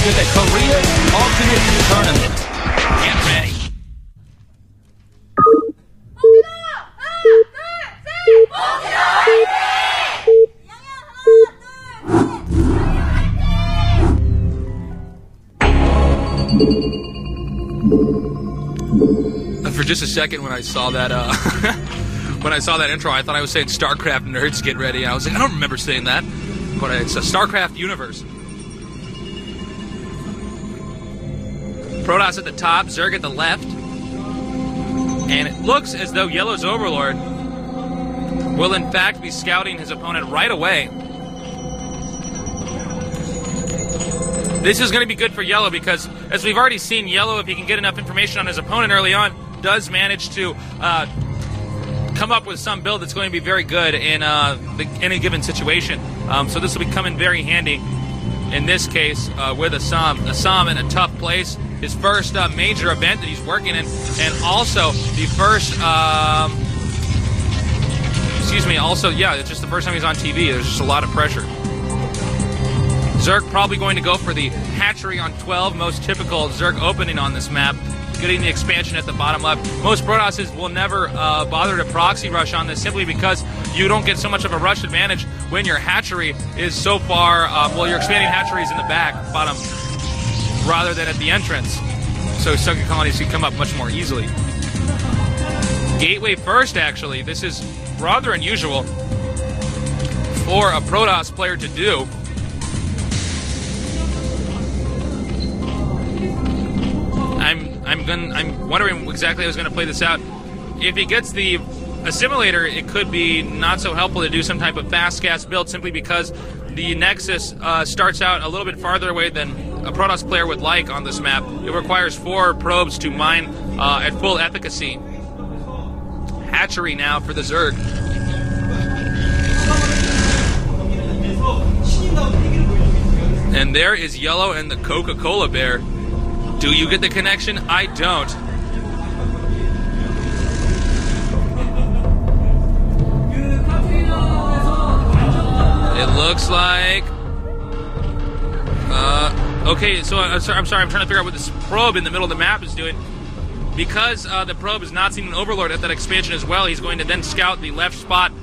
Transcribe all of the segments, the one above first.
to the Korea Ultimate Tournament. Get ready. For just a second, when I saw that, when I saw that intro, I thought I was saying StarCraft nerds get ready. I was like, I don't remember saying that, but it's a StarCraft universe. Protoss at the top, Zerg at the left, and it looks as though Yellow's Overlord will in fact be scouting his opponent right away. This is going to be good for Yellow because, as we've already seen, Yellow, if he can get enough information on his opponent early on, does manage to come up with some build that's going to be very good in any given situation. So this will be coming very handy in this case with Asam. Asam in a tough place. His first major event that he's working in, and also the first, it's just the first time he's on TV. There's just a lot of pressure. Zerg probably going to go for the hatchery on 12, most typical Zerg opening on this map, getting the expansion at the bottom left. Most Protosses will never bother to proxy rush on this simply because you don't get so much of a rush advantage when your hatchery is so far, your expanding hatchery is in the back, bottom, rather than at the entrance. So Sucker Colonies can come up much more easily. Gateway first, actually. This is rather unusual for a Protoss player to do. I'm wondering exactly how he's going to play this out. If he gets the assimilator, it could be not so helpful to do some type of fast gas build simply because the Nexus starts out a little bit farther away than a Protoss player would like on this map. It requires 4 probes to mine at full efficacy. Hatchery now for the Zerg. And there is Yellow and the Coca-Cola Bear. Do you get the connection? I don't. It looks like... okay, so I'm sorry, I'm trying to figure out what this probe in the middle of the map is doing. Because the probe is not seeing an Overlord at that expansion as well, he's going to then scout the left spot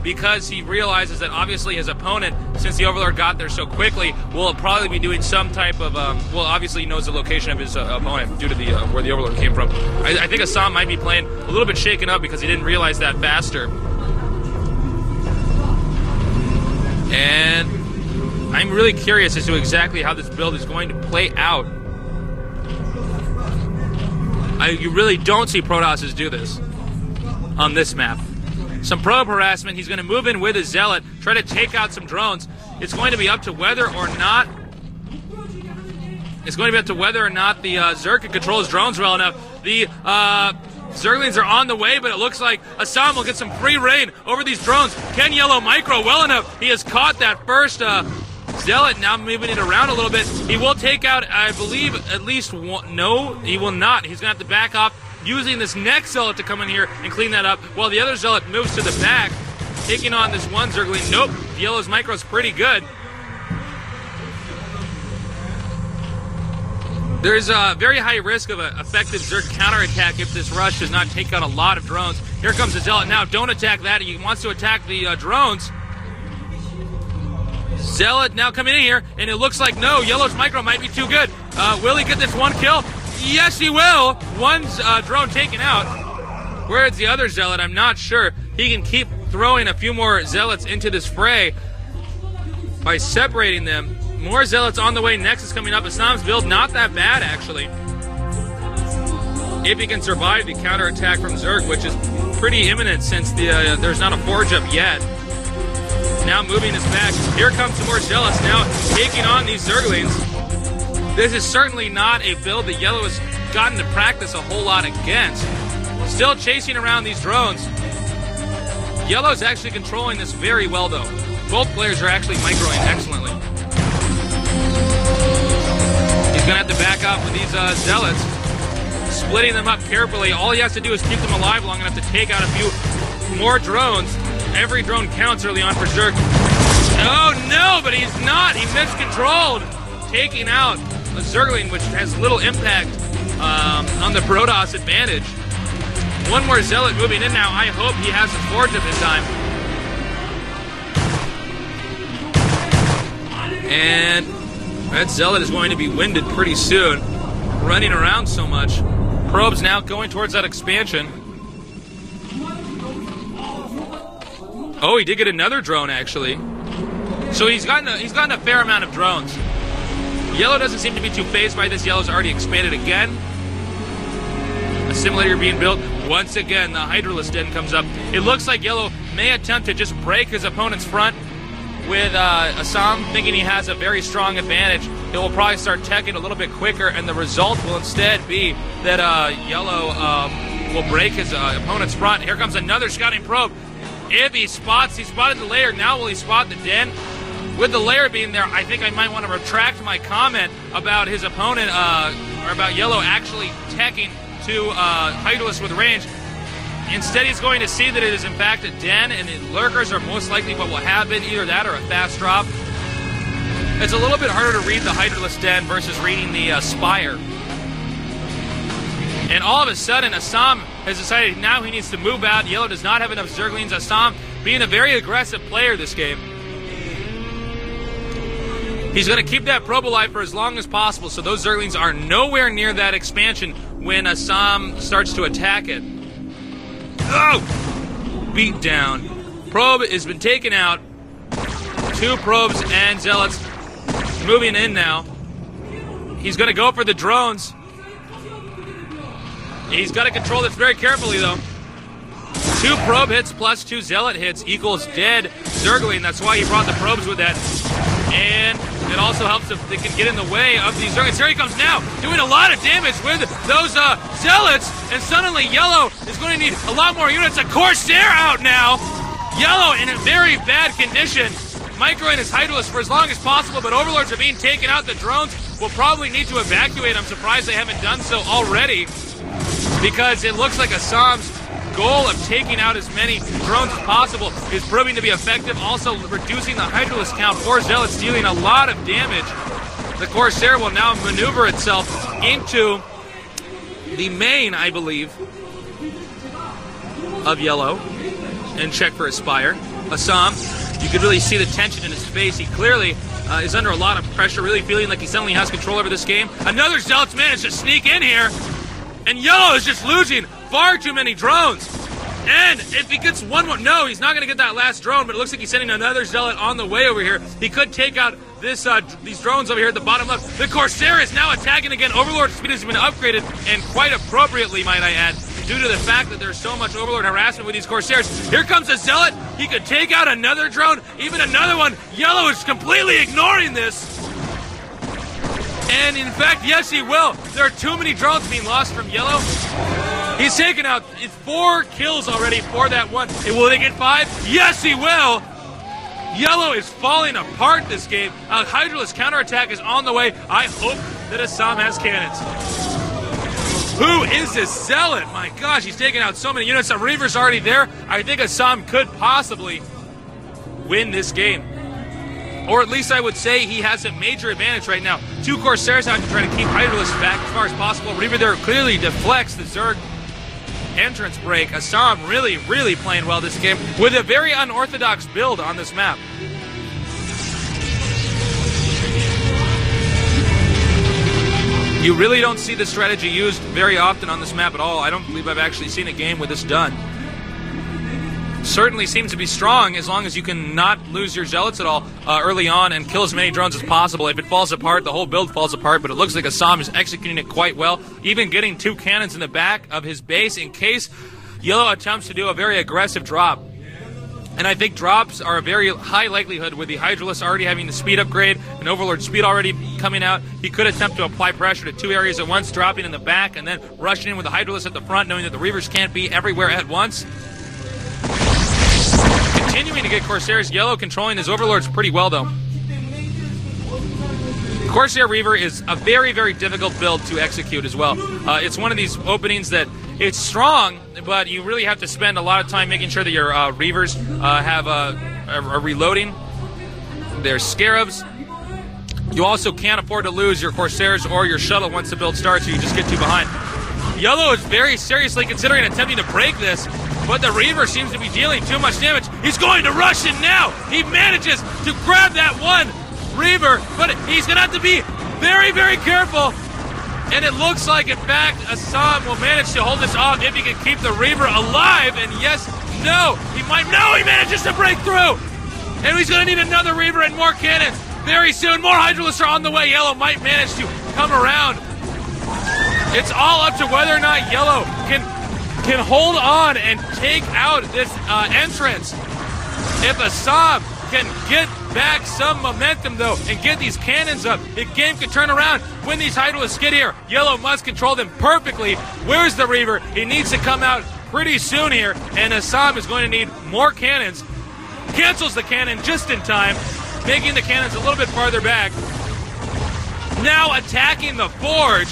because he realizes that obviously his opponent, since the Overlord got there so quickly, will probably be doing some type of, obviously he knows the location of his opponent due to the where the Overlord came from. I think Asam might be playing a little bit shaken up because he didn't realize that faster. And I'm really curious as to exactly how this build is going to play out. You really don't see Protosses do this on this map. Some probe harassment. He's going to move in with his Zealot, try to take out some drones. It's going to be up to whether or not the Zerg can control his drones well enough. The Zerglings are on the way, but it looks like Asam will get some free reign over these drones. Can Yellow micro well enough? He has caught that first Zealot, now moving it around a little bit. He will take out, I believe, at least one. No, he will not. He's going to have to back off, using this next Zealot to come in here and clean that up, while the other Zealot moves to the back, taking on this one Zergling. Nope, Yellow's micro's pretty good. There's a very high risk of an effective Zerg counterattack if this rush does not take out a lot of drones. Here comes the Zealot now. Don't attack that. He wants to attack the drones. Zealot now coming in here, and it looks like no, Yellow's micro might be too good. Will he get this one kill? Yes, he will. One drone taken out. Where's the other Zealot? I'm not sure. He can keep throwing a few more Zealots into this fray by separating them. More Zealots on the way. Nexus coming up. Asam's build not that bad, actually. If he can survive the counterattack from Zerg, which is pretty imminent since there's not a forge up yet. Now moving us back. Here comes some more Zealots now taking on these Zerglings. This is certainly not a build that Yellow has gotten to practice a whole lot against. Still chasing around these drones. Yellow's actually controlling this very well, though. Both players are actually microing excellently. He's going to have to back off with these Zealots, splitting them up carefully. All he has to do is keep them alive long enough to take out a few more drones. Every drone counts early on for Zerg. Oh, no, but he's not. He miscontrolled, taking out a Zergling, which has little impact on the Protoss advantage. One more Zealot moving in now. I hope he has a Forge at this time. And that Zealot is going to be winded pretty soon, running around so much. Probe's now going towards that expansion. Oh, he did get another drone, actually. So he's gotten a fair amount of drones. Yellow doesn't seem to be too fazed by this. Yellow's already expanded again. Assimilator being built. Once again, the Hydralisk Den comes up. It looks like Yellow may attempt to just break his opponent's front with Asam, thinking he has a very strong advantage. He will probably start teching a little bit quicker, and the result will instead be that Yellow will break his opponent's front. Here comes another scouting probe. If he spotted the layer. Now will he spot the den? With the layer being there, I think I might want to retract my comment about his opponent, or about Yellow actually teching to Hydralisk with range. Instead, he's going to see that it is in fact a den, and the lurkers are most likely what will happen, either that or a fast drop. It's a little bit harder to read the Hydralisk Den versus reading the Spire. And all of a sudden, Asam has decided now he needs to move out. Yellow does not have enough Zerglings. Asam being a very aggressive player this game. He's going to keep that probe alive for as long as possible, so those Zerglings are nowhere near that expansion when Asam starts to attack it. Oh! Beat down. Probe has been taken out. 2 probes and Zealots moving in now. He's going to go for the drones. He's got to control this very carefully, though. 2 probe hits plus 2 Zealot hits equals dead Zergling. That's why he brought the probes with that. And it also helps if they can get in the way of these Zerglings. Here he comes now, doing a lot of damage with those Zealots. And suddenly Yellow is going to need a lot more units. A Corsair out now. Yellow in a very bad condition. Microing his Hydralisk for as long as possible, but Overlords are being taken out. The drones will probably need to evacuate. I'm surprised they haven't done so already, because it looks like Asam's goal of taking out as many drones as possible is proving to be effective. Also reducing the Hydralisk count for Zealots, dealing a lot of damage. The Corsair will now maneuver itself into the main, I believe, of Yellow and check for a Spire. Asam, you could really see the tension in his face. He clearly is under a lot of pressure, really feeling like he suddenly has control over this game. Another Zealot's managed to sneak in here, and Yellow is just losing far too many drones. And if he gets one more, no, he's not going to get that last drone, but it looks like he's sending another Zealot on the way over here. He could take out this these drones over here at the bottom left. The Corsair is now attacking again. Overlord speed has been upgraded, and quite appropriately, might I add, due to the fact that there's so much Overlord harassment with these Corsairs. Here comes a Zealot. He could take out another drone, even another one. Yellow is completely ignoring this. And in fact, yes, he will. There are too many drones being lost from Yellow. He's taken out 4 kills already for that one. Will they get 5? Yes, he will. Yellow is falling apart this game. Hydralisk counterattack is on the way. I hope that Asam has cannons. Who is this Zealot? My gosh, he's taking out so many units. The Reaver's already there. I think Asam could possibly win this game. Or at least I would say he has a major advantage right now. 2 Corsairs out to try to keep Hydralisk back as far as possible. Reaver there clearly deflects the Zerg entrance break. Asam really, really playing well this game with a very unorthodox build on this map. You really don't see this strategy used very often on this map at all. I don't believe I've actually seen a game with this done. Certainly seems to be strong as long as you can not lose your Zealots at all early on and kill as many drones as possible. If it falls apart, the whole build falls apart, but it looks like Asam is executing it quite well, even getting 2 cannons in the back of his base in case Yellow attempts to do a very aggressive drop. And I think drops are a very high likelihood with the Hydralisk already having the speed upgrade and Overlord speed already coming out. He could attempt to apply pressure to 2 areas at once, dropping in the back and then rushing in with the Hydralisk at the front, knowing that the Reavers can't be everywhere at once. Continuing to get Corsairs. Yellow controlling his Overlords pretty well, though. Corsair Reaver is a very, very difficult build to execute as well. It's one of these openings that it's strong, but you really have to spend a lot of time making sure that your Reavers are reloading their Scarabs. You also can't afford to lose your Corsairs or your shuttle once the build starts, or you just get too behind. YellOW is very seriously considering attempting to break this, but the Reaver seems to be dealing too much damage. He's going to rush in now. He manages to grab that one Reaver, but he's going to have to be very, very careful. And it looks like, in fact, Asam will manage to hold this off if he can keep the Reaver alive. And yes, no, he might. No, he manages to break through. And he's going to need another Reaver and more cannons very soon. More Hydralisks are on the way. YellOW might manage to come around. It's all up to whether or not YellOW can hold on and take out this entrance. If Asam can get back some momentum, though, and get these cannons up, the game can turn around when these Hydralisks get here. YellOW must control them perfectly. Where's the Reaver? He needs to come out pretty soon here, and Asam is going to need more cannons. Cancels the cannon just in time, making the cannons a little bit farther back. Now attacking the forge.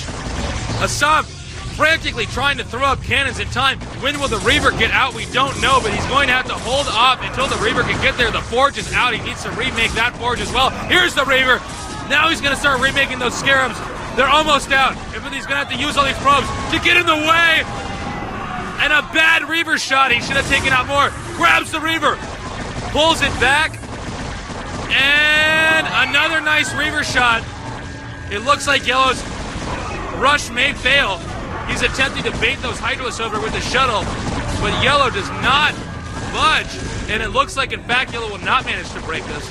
Asam frantically trying to throw up cannons in time. When will the Reaver get out? We don't know, but he's going to have to hold off until the Reaver can get there. The forge is out. He needs to remake that forge as well. Here's the Reaver. Now he's going to start remaking those Scarabs. They're almost out. But he's going to have to use all these probes to get in the way. And a bad Reaver shot. He should have taken out more. Grabs the Reaver. Pulls it back. And another nice Reaver shot. It looks like YellOW's rush may fail. He's attempting to bait those Hydralisks over with the shuttle, but YellOW does not budge. And it looks like, in fact, YellOW will not manage to break this.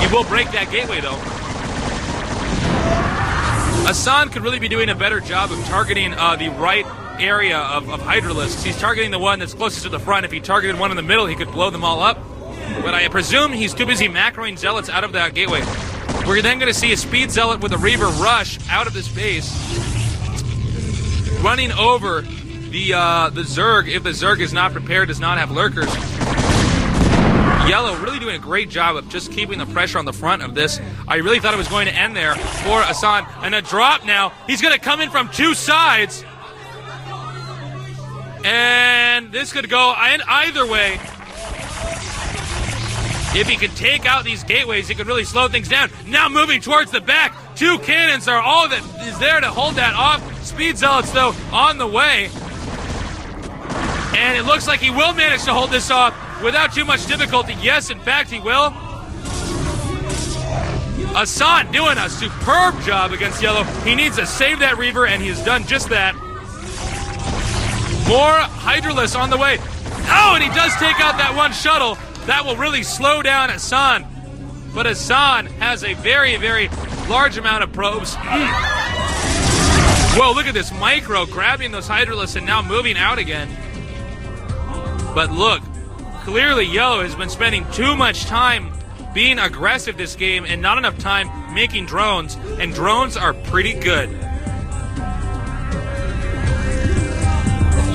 He will break that gateway, though. Asam could really be doing a better job of targeting the right area of Hydralisks. He's targeting the one that's closest to the front. If he targeted one in the middle, he could blow them all up. But I presume he's too busy macroing Zealots out of that gateway. We're then going to see a Speed Zealot with a Reaver rush out of this base, running over the Zerg. If the Zerg is not prepared, does not have lurkers. YellOW really doing a great job of just keeping the pressure on the front of this. I really thought it was going to end there for Asam. And a drop now. He's going to come in from two sides. And this could go either way. If he could take out these gateways, he could really slow things down. Now moving towards the back. Two cannons are all that is there to hold that off. Speed Zealots, though, on the way. And it looks like he will manage to hold this off without too much difficulty. Yes, in fact, he will. Asam doing a superb job against YellOW. He needs to save that Reaver, and he has done just that. More Hydralisks on the way. Oh, and he does take out that one shuttle. That will really slow down Asam. But Asam has a very, very large amount of probes. Whoa, look at this micro grabbing those Hydralisks and now moving out again. But look, clearly YellOW has been spending too much time being aggressive this game and not enough time making drones. And drones are pretty good.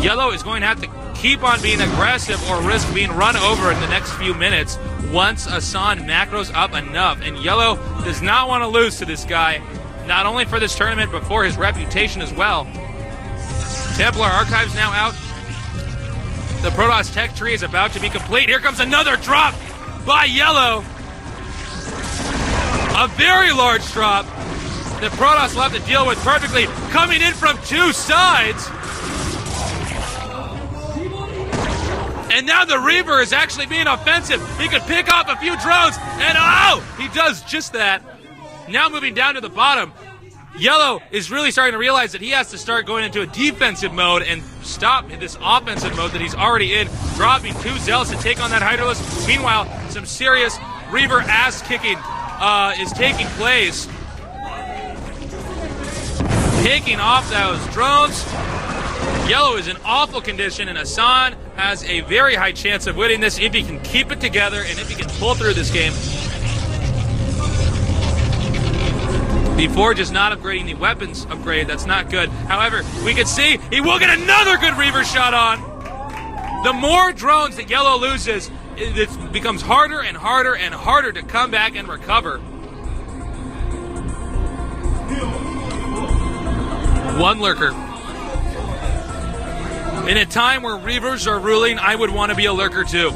YellOW is going to have to keep on being aggressive or risk being run over in the next few minutes once Asam macros up enough. And YellOW does not want to lose to this guy, not only for this tournament, but for his reputation as well. Templar Archives now out. The Protoss tech tree is about to be complete. Here comes another drop by YellOW. A very large drop that Protoss will have to deal with perfectly. Coming in from two sides. And now the Reaver is actually being offensive. He could pick off a few drones, and oh, he does just that. Now moving down to the bottom, YellOW is really starting to realize that he has to start going into a defensive mode and stop this offensive mode that he's already in, dropping two Zealots to take on that Hydralisk. Meanwhile, some serious Reaver ass-kicking is taking place. Taking off those drones. YellOW is in awful condition, and Asam has a very high chance of winning this if he can keep it together and if he can pull through this game. Before just not upgrading the weapons upgrade, that's not good. However, we can see he will get another good Reaver shot on. The more drones that YellOW loses, it becomes harder and harder and harder to come back and recover. One lurker. In a time where Reavers are ruling, I would want to be a lurker too.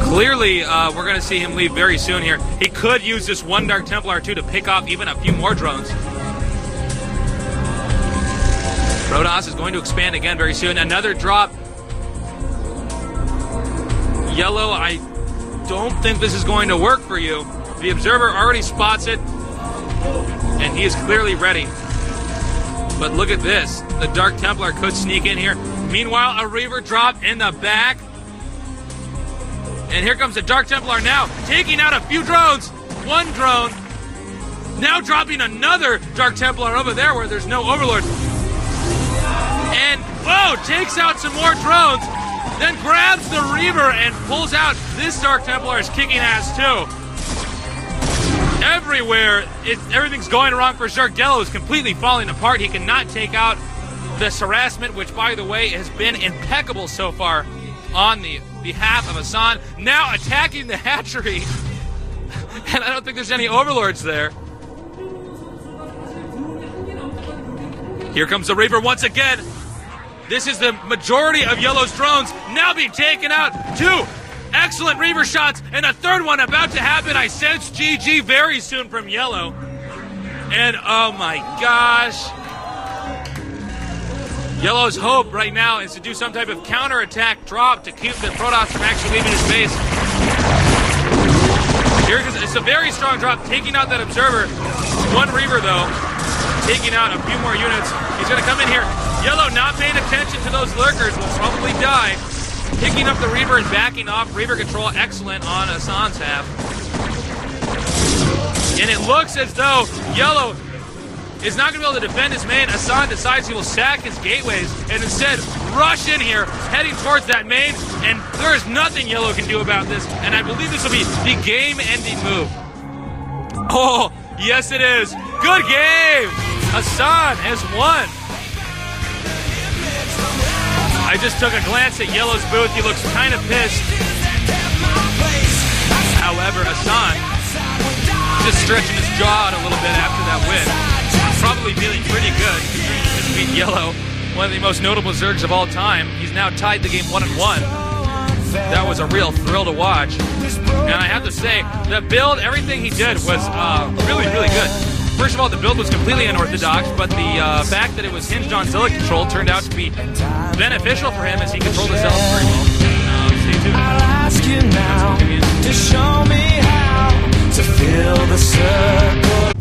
Clearly, we're going to see him leave very soon here. He could use this one Dark Templar too to pick off even a few more drones. Protoss is going to expand again very soon. Another drop. YellOW, I don't think this is going to work for you. The observer already spots it, and he is clearly ready. But look at this. The Dark Templar could sneak in here. Meanwhile, a Reaver drop in the back. And here comes the Dark Templar now, taking out a few drones. One drone. Now dropping another Dark Templar over there where there's no overlords. And, whoa, takes out some more drones. Then grabs the Reaver and pulls out. This Dark Templar is kicking ass too. Everywhere, everything's going wrong for Shark. YellOW is completely falling apart. He cannot take out this harassment, which, by the way, has been impeccable so far on the behalf of Hassan. Now attacking the hatchery. And I don't think there's any overlords there. Here comes the Reaver once again. This is the majority of YellOW's drones now being taken out. Two excellent Reaver shots, and a third one about to happen. I sense GG very soon from YellOW. And oh my gosh. YellOW's hope right now is to do some type of counterattack drop to keep the Protoss from actually leaving his base. Here it's a very strong drop, taking out that observer. One Reaver though, taking out a few more units. He's gonna come in here. YellOW not paying attention to those lurkers, will probably die. Picking up the Reaver and backing off. Reaver control excellent on Hassan's half. And it looks as though YellOW is not going to be able to defend his main. Hassan decides he will sack his gateways and instead rush in here, heading towards that main. And there is nothing YellOW can do about this. And I believe this will be the game-ending move. Oh, yes it is. Good game. Hassan has won. I just took a glance at YellOW's booth. He looks kind of pissed. However, Hassan just stretching his jaw out a little bit after that win. Probably feeling pretty good. This beat YellOW, one of the most notable Zergs of all time. He's now tied the game 1-1. That was a real thrill to watch. And I have to say, the build, everything he did was really, really good. First of all, the build was completely unorthodox, but the fact that it was hinged on Zealot control turned out to be beneficial for him as he controlled the Zealots very well. Stay tuned. I'll ask you now to show me how to fill the circle.